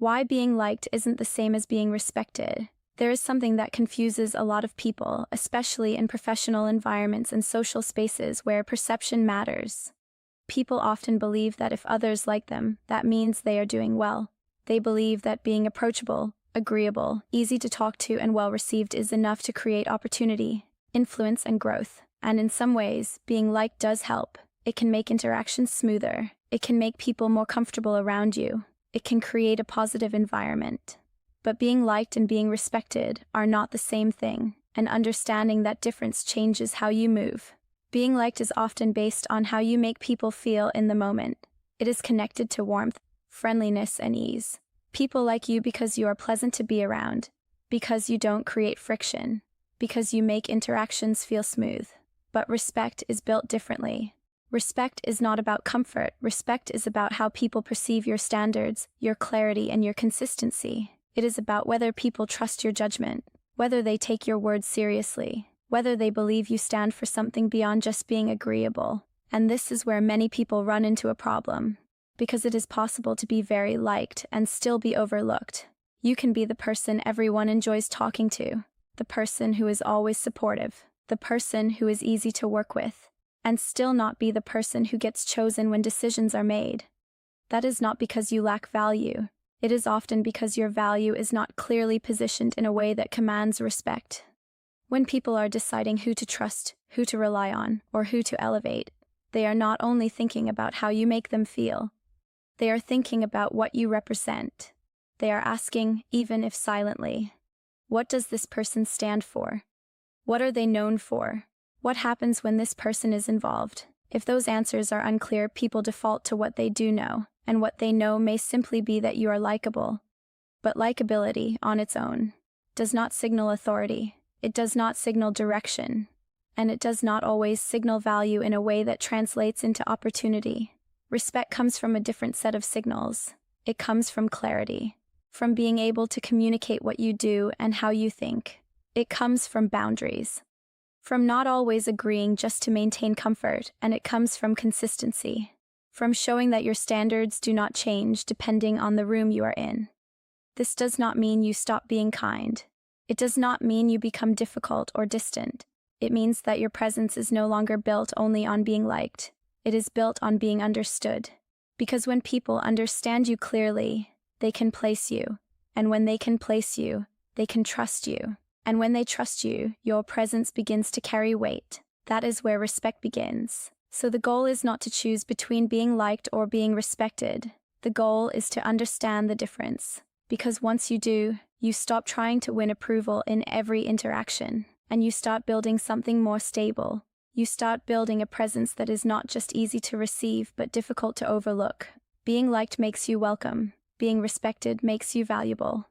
Why being liked isn't the same as being respected. There is something that confuses a lot of people, especially in professional environments and social spaces where perception matters. People often believe that if others like them, that means they are doing well. They believe that being approachable, agreeable, easy to talk to, and well-received is enough to create opportunity, influence, and growth. And in some ways, being liked does help. It can make interactions smoother. It can make people more comfortable around you. It can create a positive environment. But being liked and being respected are not the same thing, and understanding that difference changes how you move. Being liked is often based on how you make people feel in the moment. It is connected to warmth, friendliness, and ease. People like you because you are pleasant to be around, because you don't create friction, because you make interactions feel smooth. But respect is built differently. Respect is not about comfort. Respect is about how people perceive your standards, your clarity, and your consistency. It is about whether people trust your judgment, whether they take your words seriously, whether they believe you stand for something beyond just being agreeable. And this is where many people run into a problem, because it is possible to be very liked and still be overlooked. You can be the person everyone enjoys talking to, the person who is always supportive, the person who is easy to work with, and still not be the person who gets chosen when decisions are made. That is not because you lack value. It is often because your value is not clearly positioned in a way that commands respect. When people are deciding who to trust, who to rely on, or who to elevate, they are not only thinking about how you make them feel. They are thinking about what you represent. They are asking, even if silently, what does this person stand for? What are they known for? What happens when this person is involved? If those answers are unclear, people default to what they do know, and what they know may simply be that you are likable. But likability, on its own, does not signal authority. It does not signal direction. And it does not always signal value in a way that translates into opportunity. Respect comes from a different set of signals. It comes from clarity, from being able to communicate what you do and how you think. It comes from boundaries, from not always agreeing just to maintain comfort, and it comes from consistency, from showing that your standards do not change depending on the room you are in. This does not mean you stop being kind. It does not mean you become difficult or distant. It means that your presence is no longer built only on being liked. It is built on being understood. Because when people understand you clearly, they can place you. And when they can place you, they can trust you. And when they trust you, your presence begins to carry weight. That is where respect begins. So the goal is not to choose between being liked or being respected. The goal is to understand the difference. Because once you do, you stop trying to win approval in every interaction, and you start building something more stable. You start building a presence that is not just easy to receive but difficult to overlook. Being liked makes you welcome. Being respected makes you valuable.